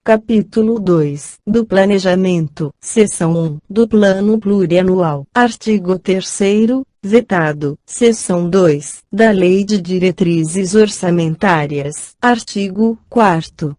Capítulo 2 do Planejamento, Seção 1 do Plano Plurianual. Artigo 3º, vetado. Seção 2 da Lei de Diretrizes Orçamentárias. Artigo 4º.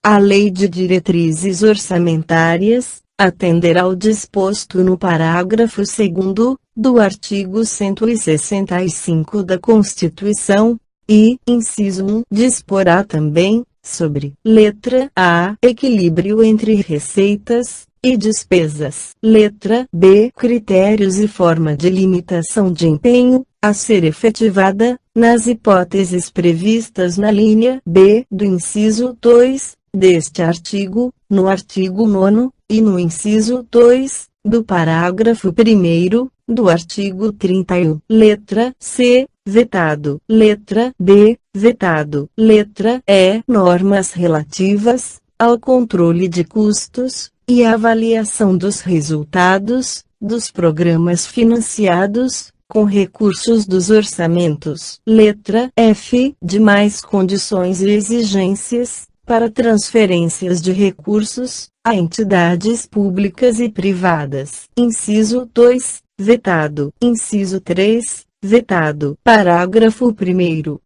A Lei de Diretrizes Orçamentárias atenderá ao disposto no parágrafo 2º do artigo 165 da Constituição e, inciso 1, disporá também sobre: letra A, equilíbrio entre receitas e despesas; letra B, critérios e forma de limitação de empenho a ser efetivada nas hipóteses previstas na linha B do inciso 2 deste artigo, no artigo 9º e no inciso 2 do parágrafo 1º do artigo 31. Letra C, vetado. Letra D, vetado. Letra E, normas relativas ao controle de custos e avaliação dos resultados dos programas financiados com recursos dos orçamentos. Letra F, demais condições e exigências para transferências de recursos a entidades públicas e privadas. Inciso 2, vetado. Inciso 3, vetado. Parágrafo 1º.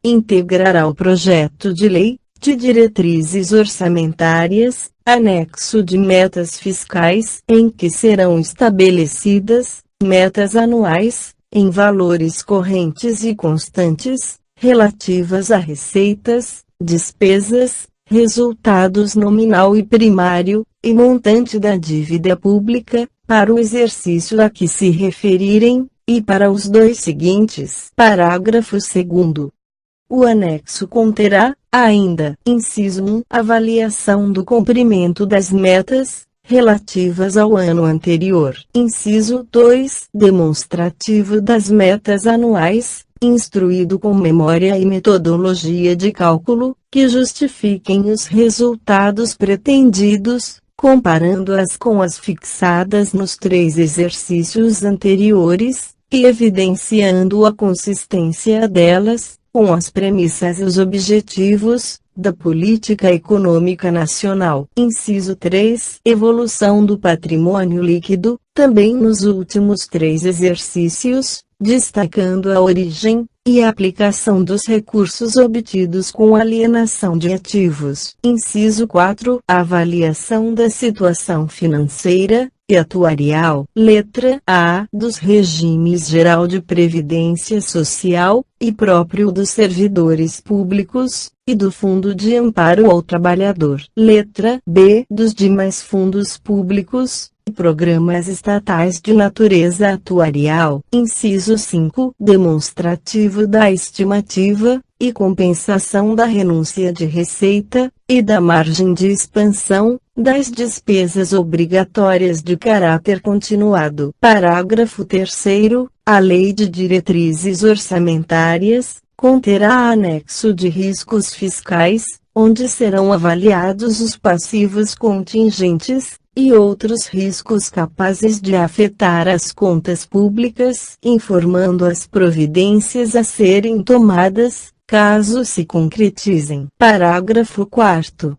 Integrará o projeto de lei de diretrizes orçamentárias anexo de metas fiscais em que serão estabelecidas metas anuais em valores correntes e constantes relativas a receitas, despesas, resultados nominal e primário, e montante da dívida pública, para o exercício a que se referirem, e para os dois seguintes. Parágrafo 2º. O anexo conterá, ainda, inciso 1, avaliação do cumprimento das metas relativas ao ano anterior. Inciso 2, demonstrativo das metas anuais, instruído com memória e metodologia de cálculo, que justifiquem os resultados pretendidos, comparando-as com as fixadas nos 3 exercícios anteriores, e evidenciando a consistência delas com as premissas e os objetivos da política econômica nacional. Inciso 3, evolução do patrimônio líquido, também nos últimos 3 exercícios, destacando a origem e a aplicação dos recursos obtidos com alienação de ativos. Inciso 4, avaliação da situação financeira e atuarial. Letra A, dos regimes geral de previdência social e próprio dos servidores públicos e do Fundo de Amparo ao Trabalhador. Letra B, dos demais fundos públicos e programas estatais de natureza atuarial. Inciso 5, demonstrativo da estimativa e compensação da renúncia de receita e da margem de expansão das despesas obrigatórias de caráter continuado. Parágrafo 3º. A Lei de Diretrizes Orçamentárias conterá anexo de riscos fiscais, onde serão avaliados os passivos contingentes e outros riscos capazes de afetar as contas públicas, informando as providências a serem tomadas, caso se concretizem. Parágrafo 4º.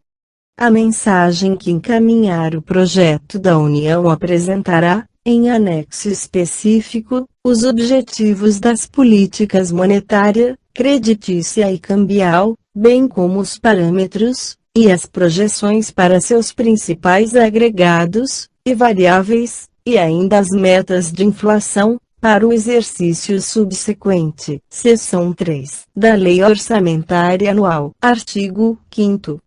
A mensagem que encaminhar o projeto da União apresentará, em anexo específico, os objetivos das políticas monetária, creditícia e cambial, bem como os parâmetros e as projeções para seus principais agregados e variáveis, e ainda as metas de inflação para o exercício subsequente. Seção 3 da Lei Orçamentária Anual. Artigo 5º.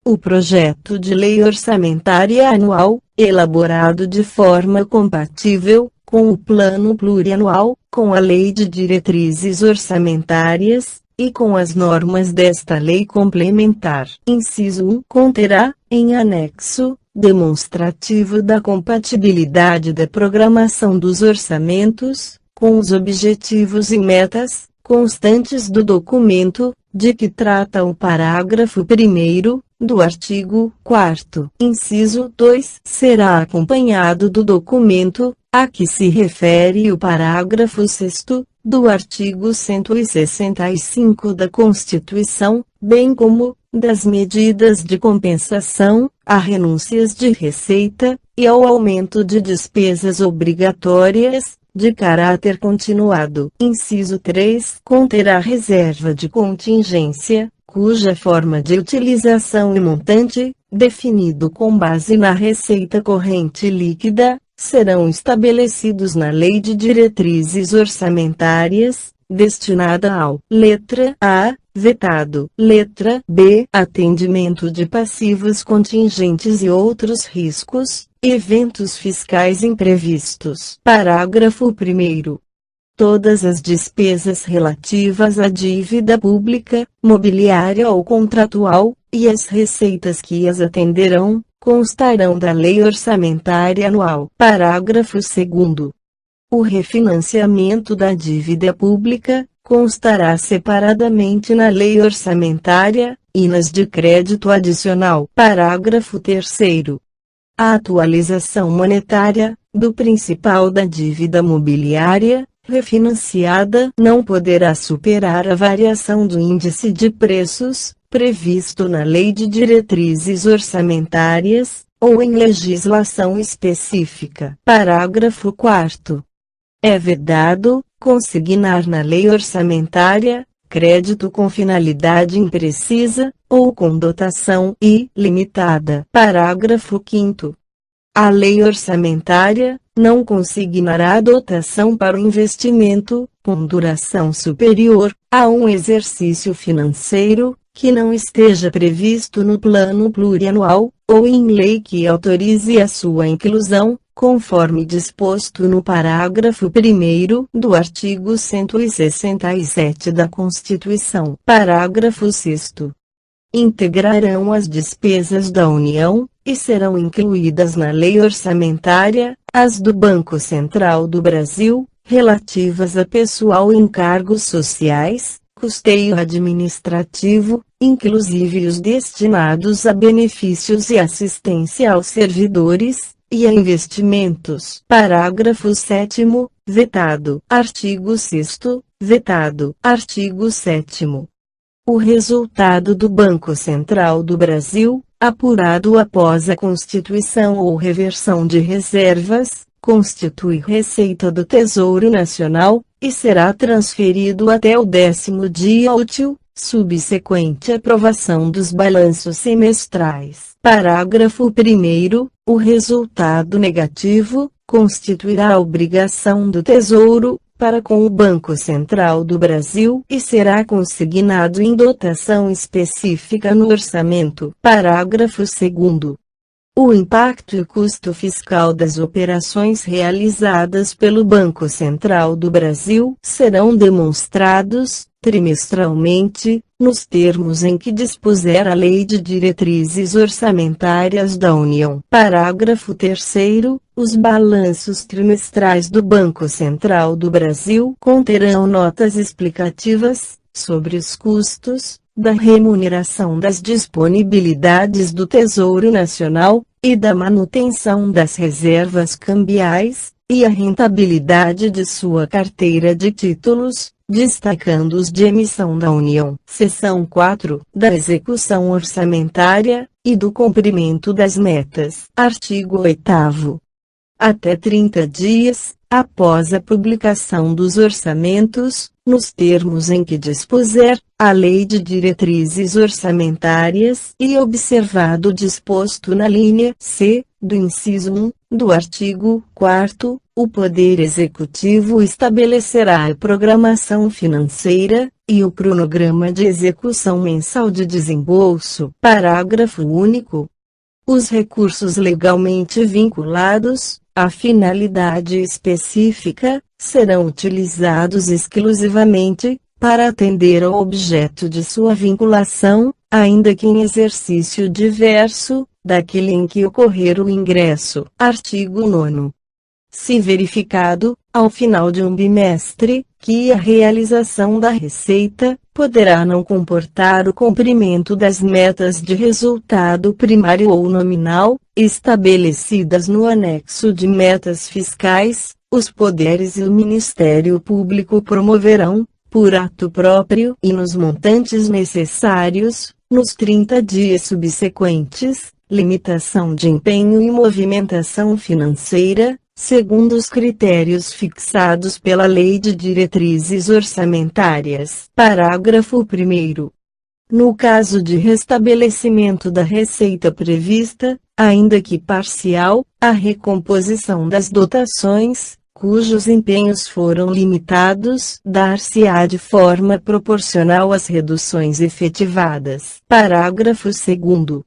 O projeto de lei orçamentária anual, elaborado de forma compatível com o Plano Plurianual, com a Lei de Diretrizes Orçamentárias, e com as normas desta lei complementar. Inciso 1, conterá, em anexo, demonstrativo da compatibilidade da programação dos orçamentos, com os objetivos e metas constantes do documento, de que trata o parágrafo 1º, do artigo 4º. Inciso 2, será acompanhado do documento, a que se refere o parágrafo 6º, do artigo 165 da Constituição, bem como das medidas de compensação, a renúncias de receita, e ao aumento de despesas obrigatórias, de caráter continuado. Inciso 3. Conterá reserva de contingência, cuja forma de utilização e montante, definido com base na receita corrente líquida, serão estabelecidos na Lei de Diretrizes Orçamentárias, destinada ao: letra A, vetado; letra B, atendimento de passivos contingentes e outros riscos, eventos fiscais imprevistos. Parágrafo 1º. Todas as despesas relativas à dívida pública, mobiliária ou contratual, e as receitas que as atenderão, constarão da Lei Orçamentária Anual. Parágrafo 2º. O refinanciamento da dívida pública constará separadamente na Lei Orçamentária e nas de crédito adicional. Parágrafo 3º. A atualização monetária do principal da dívida mobiliária refinanciada não poderá superar a variação do índice de preços previsto na Lei de Diretrizes Orçamentárias ou em legislação específica. Parágrafo 4º. É vedado consignar na lei orçamentária crédito com finalidade imprecisa ou com dotação ilimitada. Parágrafo 5º. A lei orçamentária não consignará dotação para o investimento com duração superior a um exercício financeiro que não esteja previsto no plano plurianual ou em lei que autorize a sua inclusão, conforme disposto no parágrafo 1º do artigo 167 da Constituição. Parágrafo 6º. Integrarão as despesas da União, e serão incluídas na lei orçamentária, as do Banco Central do Brasil, relativas a pessoal e encargos sociais, custeio administrativo, inclusive os destinados a benefícios e assistência aos servidores, e a investimentos. Parágrafo 7º, vetado. Artigo 6º, vetado. Artigo 7º. O resultado do Banco Central do Brasil, apurado após a constituição ou reversão de reservas, constitui receita do Tesouro Nacional, e será transferido até o 10º dia útil, subsequente à aprovação dos balanços semestrais. Parágrafo 1º. O resultado negativo constituirá obrigação do Tesouro para com o Banco Central do Brasil e será consignado em dotação específica no orçamento. Parágrafo 2º. O impacto e custo fiscal das operações realizadas pelo Banco Central do Brasil serão demonstrados, trimestralmente, nos termos em que dispuser a Lei de Diretrizes Orçamentárias da União. Parágrafo 3º. Os balanços trimestrais do Banco Central do Brasil conterão notas explicativas sobre os custos da remuneração das disponibilidades do Tesouro Nacional e da manutenção das reservas cambiais, e a rentabilidade de sua carteira de títulos, destacando os de emissão da União. Seção 4. Da execução orçamentária e do cumprimento das metas. Artigo 8º. Até 30 dias, após a publicação dos orçamentos, nos termos em que dispuser a Lei de Diretrizes Orçamentárias e observado o disposto na linha C do inciso 1 do artigo 4º, o Poder Executivo estabelecerá a programação financeira e o cronograma de execução mensal de desembolso. Parágrafo único. Os recursos legalmente vinculados à finalidade específica serão utilizados exclusivamente para atender ao objeto de sua vinculação, ainda que em exercício diverso daquele em que ocorrer o ingresso. Artigo 9º. Se verificado, ao final de um bimestre, que a realização da receita poderá não comportar o cumprimento das metas de resultado primário ou nominal, estabelecidas no anexo de metas fiscais, os poderes e o Ministério Público promoverão, por ato próprio e nos montantes necessários, nos 30 dias subsequentes, limitação de empenho e movimentação financeira, segundo os critérios fixados pela Lei de Diretrizes Orçamentárias. Parágrafo 1º. No caso de restabelecimento da receita prevista, ainda que parcial, a recomposição das dotações, cujos empenhos foram limitados, dar-se-á de forma proporcional às reduções efetivadas. Parágrafo 2º.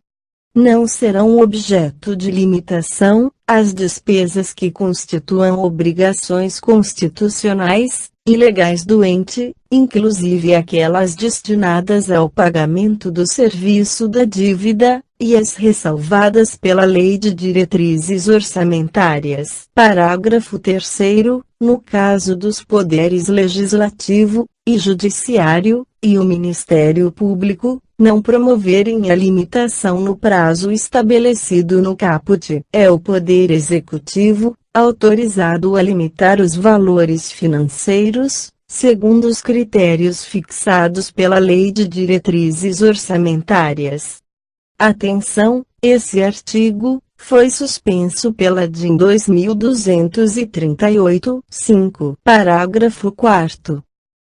Não serão objeto de limitação as despesas que constituam obrigações constitucionais e legais do ente, inclusive aquelas destinadas ao pagamento do serviço da dívida, e as ressalvadas pela Lei de Diretrizes Orçamentárias. Parágrafo 3º. No caso dos poderes legislativo e judiciário, e o Ministério Público, não promoverem a limitação no prazo estabelecido no caput, é o Poder Executivo autorizado a limitar os valores financeiros, segundo os critérios fixados pela Lei de Diretrizes Orçamentárias. Atenção, esse artigo foi suspenso pela DIN 2238-5. Parágrafo 4º.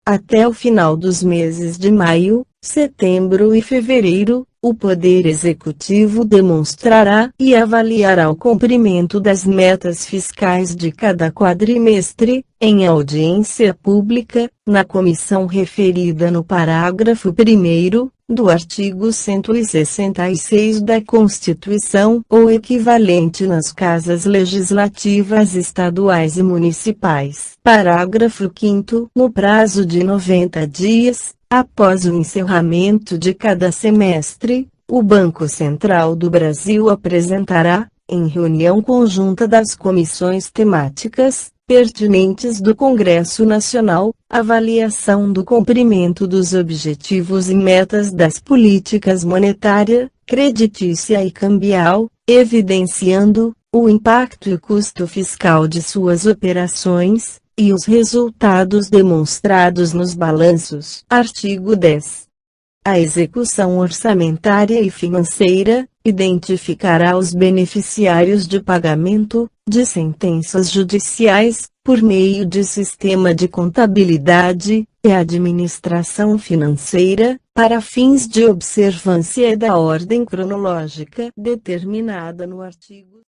Até o final dos meses de maio, setembro e fevereiro, o Poder Executivo demonstrará e avaliará o cumprimento das metas fiscais de cada quadrimestre, em audiência pública, na comissão referida no parágrafo 1º, do artigo 166 da Constituição, ou equivalente nas casas legislativas estaduais e municipais. Parágrafo 5º. No prazo de 90 dias, após o encerramento de cada semestre, o Banco Central do Brasil apresentará, em reunião conjunta das comissões temáticas pertinentes do Congresso Nacional, avaliação do cumprimento dos objetivos e metas das políticas monetária, creditícia e cambial, evidenciando o impacto e custo fiscal de suas operações, e os resultados demonstrados nos balanços. Artigo 10. A execução orçamentária e financeira identificará os beneficiários de pagamento de sentenças judiciais, por meio de sistema de contabilidade e administração financeira, para fins de observância da ordem cronológica determinada no artigo